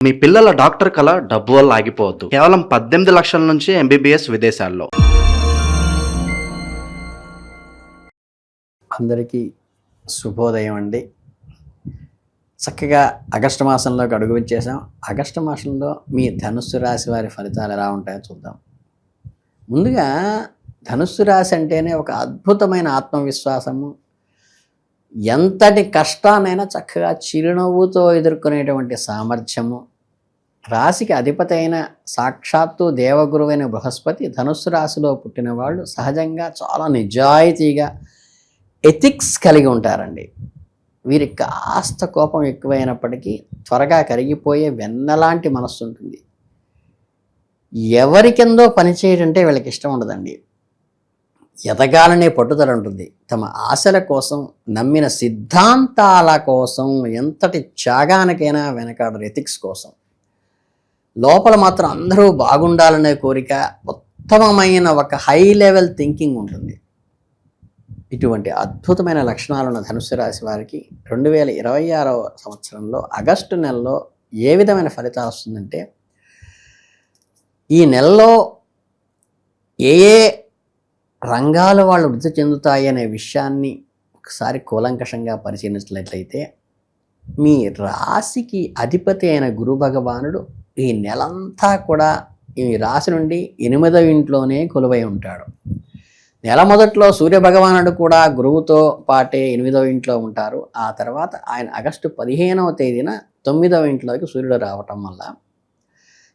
మీ పిల్లల డాక్టర్ కల డబ్బు వల్ల ఆగిపోవద్దు. కేవలం 18 లక్షల నుంచి ఎంబీబీఎస్ విదేశాల్లో. అందరికీ శుభోదయం అండి. చక్కగా ఆగస్టు మాసంలోకి అడుగు వచ్చేసాం. ఆగస్టు మాసంలో మీ ధనుస్సు రాశి వారి ఫలితాలు ఎలా ఉంటాయో చూద్దాం. ముందుగా ధనుస్సు రాశి అంటేనే ఒక అద్భుతమైన ఆత్మవిశ్వాసము, ఎంతటి కష్టాన్నైనా చక్కగా చిరునవ్వుతో ఎదుర్కొనేటువంటి సామర్థ్యము. రాశికి అధిపతి అయిన సాక్షాత్తు దేవగురువైన బృహస్పతి ధనుస్సు రాశిలో పుట్టిన వాళ్ళు సహజంగా చాలా నిజాయితీగా ఎథిక్స్ కలిగి ఉంటారండి. వీరికి కాస్త కోపం ఎక్కువైనప్పటికీ త్వరగా కరిగిపోయే వెన్నలాంటి మనస్సు ఉంటుంది. ఎవరి కిందో పనిచేయడంటే వీళ్ళకి ఇష్టం ఉండదండి. ఎదగాలనే పట్టుదల ఉంటుంది. తమ ఆశల కోసం, నమ్మిన సిద్ధాంతాల కోసం ఎంతటి త్యాగానికైనా వెనకాడరు. ఎథిక్స్ కోసం లోపల మాత్రం అందరూ బాగుండాలనే కోరిక, ఉత్తమమైన ఒక హై లెవెల్ థింకింగ్ ఉంటుంది. ఇటువంటి అద్భుతమైన లక్షణాలున్న ధనుస్సు రాశి వారికి 2026వ సంవత్సరంలో ఆగస్టు నెలలో ఏ విధమైన ఫలితాలు వస్తుందంటే, ఈ నెలలో ఏ రంగాలు వాళ్ళు వృద్ధి చెందుతాయి అనే విషయాన్ని ఒకసారి కూలంకషంగా పరిశీలించినట్లయితే, మీ రాశికి అధిపతి అయిన గురు భగవానుడు ఈ నెలంతా కూడా ఈ రాశి నుండి 8వ ఇంట్లోనే కొలువై ఉంటాడు. నెల మొదట్లో సూర్యభగవానుడు కూడా గురువుతో పాటే 8వ ఇంట్లో ఉంటారు. ఆ తర్వాత ఆయన ఆగస్టు 15వ తేదీన 9వ ఇంట్లోకి సూర్యుడు రావటం వల్ల,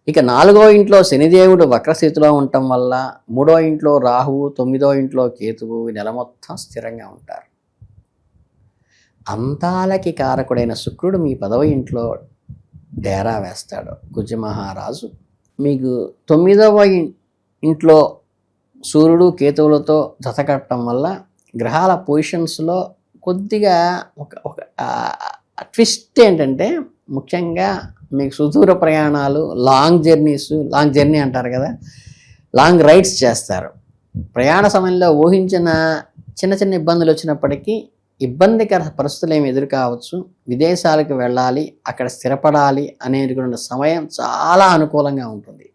ఇక 4వ ఇంట్లో శనిదేవుడు వక్రస్థితిలో ఉండటం వల్ల, 3వ ఇంట్లో రాహువు, 9వ ఇంట్లో కేతువు నెల మొత్తం స్థిరంగా ఉంటారు. అంతాలకి కారకుడైన శుక్రుడు మీ 10వ ఇంట్లో డేరా వేస్తాడు. కుజమహారాజు మీకు 9వ ఇంట్లో సూర్యుడు కేతువులతో జతకట్టడం వల్ల గ్రహాల పొజిషన్స్లో కొద్దిగా ఒక ట్విస్ట్ ఏంటంటే, ముఖ్యంగా మీకు సుదూర ప్రయాణాలు, లాంగ్ జర్నీ అంటారు కదా, లాంగ్ రైడ్స్ చేస్తారు. ప్రయాణ సమయంలో ఊహించిన చిన్న చిన్న ఇబ్బందులు వచ్చినప్పటికీ ఇబ్బందికర పరిస్థితులు ఏమి ఎదురు కావచ్చు. విదేశాలకు వెళ్ళాలి, అక్కడ స్థిరపడాలి అనేటువంటి సమయం చాలా అనుకూలంగా ఉంటుంది.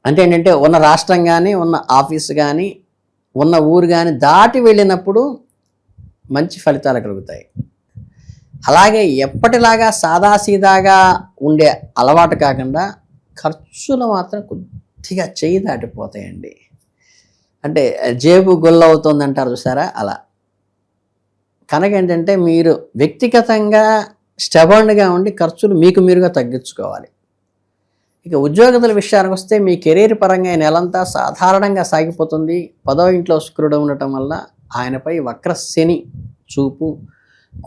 అంటే ఏంటంటే, ఉన్న రాష్ట్రం కానీ, ఉన్న ఆఫీసు కానీ, ఉన్న ఊరు కానీ దాటి వెళ్ళినప్పుడు మంచి ఫలితాలు కలుగుతాయి. అలాగే ఎప్పటిలాగా సాదాసీదాగా ఉండే అలవాటు కాకుండా ఖర్చులు మాత్రం కొద్దిగా చేయి దాటిపోతాయండి. అంటే జేబు గొల్లవుతుంది అంటారు చూసారా, అలా. కనుక ఏంటంటే, మీరు వ్యక్తిగతంగా స్టెబర్న్గా ఉండి ఖర్చులు మీకు మీరుగా తగ్గించుకోవాలి. ఇక ఉద్యోగతుల విషయానికి వస్తే, మీ కెరీర్ పరంగా ఈ నెలంతా సాధారణంగా సాగిపోతుంది. 10వ ఇంట్లో శుక్రుడు ఉండటం వల్ల ఆయనపై వక్ర శని చూపు,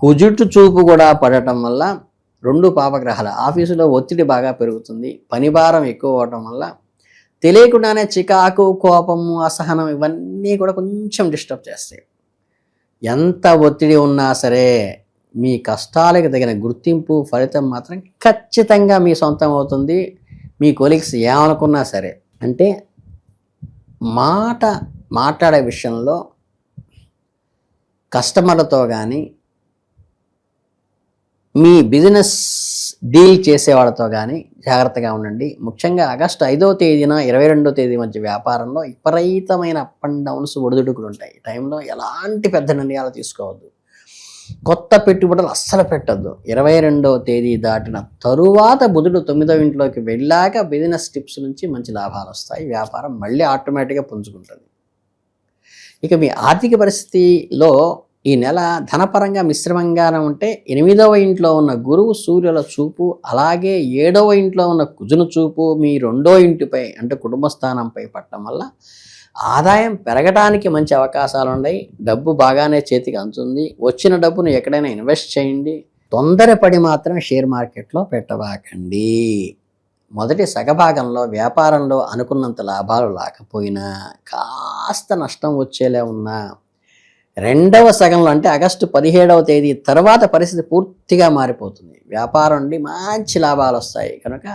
కుజుటు చూపు కూడా పడటం వల్ల 2 పాపగ్రహాల ఆఫీసులో ఒత్తిడి బాగా పెరుగుతుంది. పని భారం ఎక్కువ అవటం వల్ల తెలియకుండానే చికాకు, కోపము, అసహనం ఇవన్నీ కూడా కొంచెం డిస్టర్బ్ చేస్తాయి. ఎంత ఒత్తిడి ఉన్నా సరే మీ కష్టాలకు తగిన గుర్తింపు, ఫలితం మాత్రం ఖచ్చితంగా మీ సొంతం అవుతుంది. మీ కొలీగ్స్ ఏమనుకున్నా సరే. అంటే మాట్లాడే విషయంలో కస్టమర్లతో కానీ, మీ బిజినెస్ డీల్ చేసేవాళ్ళతో కానీ జాగ్రత్తగా ఉండండి. ముఖ్యంగా ఆగస్టు 5వ తేదీన 22వ తేదీ మధ్య వ్యాపారంలో విపరీతమైన అప్ అండ్ డౌన్స్, ఒడిదుడుకులు ఉంటాయి. ఈ టైంలో ఎలాంటి పెద్ద నిర్ణయాలు తీసుకోవద్దు. కొత్త పెట్టుబడులు అస్సలు పెట్టద్దు. 22వ తేదీ దాటిన తరువాత బుధుడు 9వ ఇంట్లోకి వెళ్ళాక బిజినెస్ టిప్స్ నుంచి మంచి లాభాలు వస్తాయి. వ్యాపారం మళ్ళీ ఆటోమేటిక్గా పుంజుకుంటుంది. ఇక మీ ఆర్థిక పరిస్థితిలో ఈ నెల ధనపరంగా మిశ్రమంగానే ఉంటే, 8వ ఇంట్లో ఉన్న గురువు సూర్యుల చూపు, అలాగే 7వ ఇంట్లో ఉన్న కుజును చూపు మీ 2వ ఇంటిపై అంటే కుటుంబ స్థానంపై పట్టడం వల్ల ఆదాయం పెరగడానికి మంచి అవకాశాలు ఉన్నాయి. డబ్బు బాగానే చేతికి అందుతుంది. వచ్చిన డబ్బును ఎక్కడైనా ఇన్వెస్ట్ చేయండి. తొందరపడి మాత్రం షేర్ మార్కెట్లో పెట్టబాకండి. మొదటి సగభాగంలో వ్యాపారంలో అనుకున్నంత లాభాలు లేకపోయినా, కాస్త నష్టం వచ్చేలా ఉన్నా, 2వ సగంలో అంటే ఆగస్టు 17వ తేదీ తర్వాత పరిస్థితి పూర్తిగా మారిపోతుంది. వ్యాపారం నుండి మంచి లాభాలు వస్తాయి. కనుక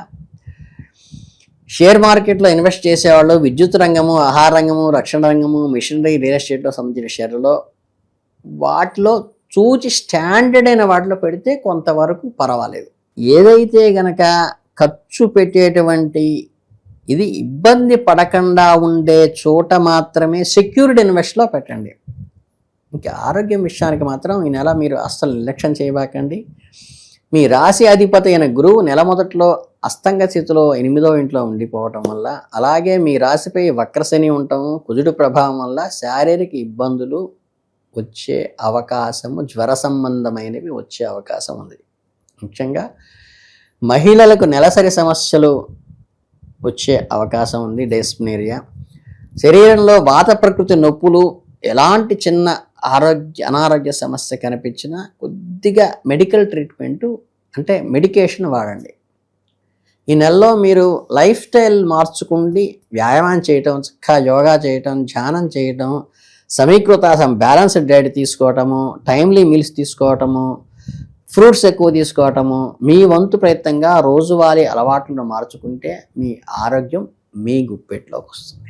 షేర్ మార్కెట్లో ఇన్వెస్ట్ చేసేవాళ్ళు విద్యుత్ రంగము, ఆహార రంగము, రక్షణ రంగము, మిషనరీ, రియల్ ఎస్టేట్లో సంబంధించిన షేర్లలో వాటిలో చూచి స్టాండర్డ్ అయిన వాటిలో పెడితే కొంతవరకు పర్వాలేదు. ఏదైతే గనక ఖర్చు పెట్టేటువంటి ఇది ఇబ్బంది పడకుండా ఉండే చోట మాత్రమే సెక్యూర్డ్ ఇన్వెస్ట్లో పెట్టండి. ఇంకా ఆరోగ్యం విషయానికి మాత్రం ఈ నెల మీరు అస్సలు నిర్లక్ష్యం చేయబాకండి. మీ రాశి అధిపతి అయిన గురువు నెల మొదట్లో అస్తంగ స్థితిలో 8వ ఇంట్లో ఉండిపోవటం వల్ల, అలాగే మీ రాశిపై వక్రశని ఉండటం, కుజుడు ప్రభావం వల్ల శారీరక ఇబ్బందులు వచ్చే అవకాశము, జ్వర సంబంధమైనవి వచ్చే అవకాశం ఉంది. ముఖ్యంగా మహిళలకు నెలసరి సమస్యలు వచ్చే అవకాశం ఉంది. డైస్ప్నేరియా, శరీరంలో వాత ప్రకృతి నొప్పులు, ఎలాంటి చిన్న అనారోగ్య సమస్య కనిపించినా కొద్దిగా మెడికల్ ట్రీట్మెంటు అంటే మెడికేషన్ వాడండి. ఈ నెలలో మీరు లైఫ్ స్టైల్ మార్చుకుండి వ్యాయామం చేయటం, చక్కగా యోగా చేయటం, ధ్యానం చేయటం, సమీకృతాసం బ్యాలెన్స్డ్ డైట్ తీసుకోవటము, టైమ్లీ మీల్స్ తీసుకోవటము, ఫ్రూట్స్ ఎక్కువ తీసుకోవటము, మీ వంతు ప్రయత్నంగా రోజువారీ అలవాట్లను మార్చుకుంటే మీ ఆరోగ్యం మీ గుప్పెట్లోకి వస్తుంది.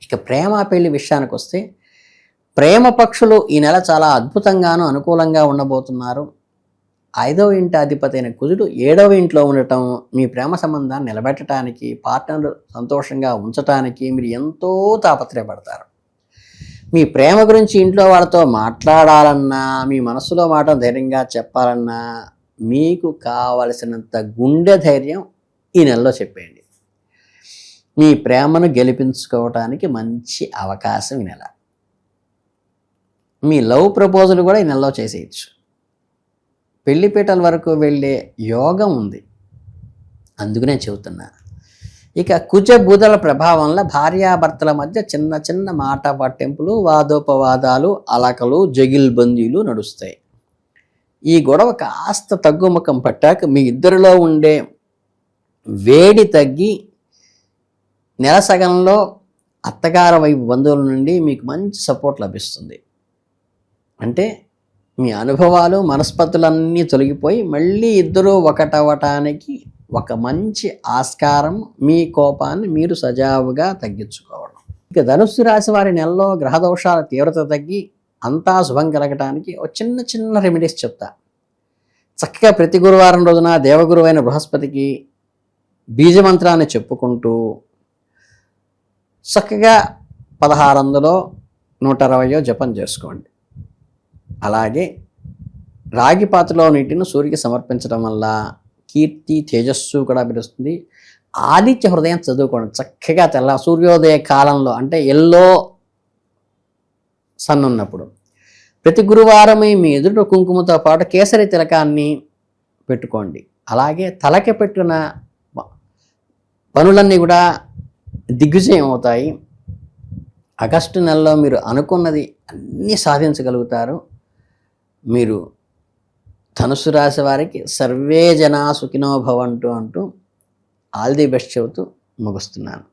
ఇక ప్రేమ పెళ్లి విషయానికి వస్తే, ప్రేమ పక్షులు ఈ నెల చాలా అద్భుతంగాను అనుకూలంగా ఉండబోతున్నారు. 5వ ఇంటి అధిపతి అయిన కుజుడు 7వ ఇంట్లో ఉండటం మీ ప్రేమ సంబంధాన్ని నిలబెట్టడానికి, పార్ట్నర్ సంతోషంగా ఉంచటానికి మీరు ఎంతో తాపత్రయపడతారు. మీ ప్రేమ గురించి ఇంట్లో వాళ్ళతో మాట్లాడాలన్నా, మీ మనసులో మాట ధైర్యంగా చెప్పాలన్నా మీకు కావలసినంత గుండె ధైర్యం ఈ నెలలో చెప్పేయండి. మీ ప్రేమను గెలిపించుకోవటానికి మంచి అవకాశం ఈ నెల. మీ లవ్ ప్రపోజల్ కూడా ఈ నెలలో చేసేయచ్చు. పెళ్లిపీటల వరకు వెళ్ళే యోగం ఉంది, అందుకనే చెబుతున్నా. ఇక కుజ బుధల ప్రభావం వల్ల భార్యాభర్తల మధ్య చిన్న చిన్న మాట పట్టింపులు, వాదోపవాదాలు, అలకలు, జగిల్బందీలు నడుస్తాయి. ఈ గొడవ కాస్త తగ్గుముఖం పట్టాక మీ ఇద్దరిలో ఉండే వేడి తగ్గి నెల సగంలో అత్తగారి వైపు బంధువుల నుండి మీకు మంచి సపోర్ట్ లభిస్తుంది. అంటే మీ అనుభవాలు, మనస్పతులన్నీ తొలగిపోయి మళ్ళీ ఇద్దరూ ఒకటవటానికి ఒక మంచి ఆస్కారం, మీ కోపాన్ని మీరు సజావుగా తగ్గించుకోవడం. ఇక ధనుస్సు రాశి వారి నెలలో గ్రహదోషాల తీవ్రత తగ్గి అంతా శుభం కలగటానికి ఒక చిన్న చిన్న రెమెడీస్ చెప్తా. చక్కగా ప్రతి గురువారం రోజున దేవగురువైన బృహస్పతికి బీజమంత్రాన్ని చెప్పుకుంటూ చక్కగా 1600 120 జపం చేసుకోండి. అలాగే రాగి పాత్రలో నీటిని సూర్యుడికి సమర్పించడం వల్ల కీర్తి, తేజస్సు కూడా పెరుగుతుంది. ఆదిత్య హృదయం చదువుకోండి చక్కగా సూర్యోదయ కాలంలో, అంటే ఎల్లో సన్ ఉన్నప్పుడు. ప్రతి గురువారం మీ ఎదుట కుంకుమతో పాటు కేసరి తిలకాన్ని పెట్టుకోండి. అలాగే తలకి పెట్టిన పనులన్నీ కూడా దిగ్విజయం అవుతాయి. ఆగస్టు నెలలో మీరు అనుకున్నది అన్నీ సాధించగలుగుతారు. మీరు ధనుసు రాశి వారికి సర్వే జనా సుఖినో భవంతు అంటూ ఆల్ ది బెస్ట్ చెబుతూ ముగిస్తున్నాను.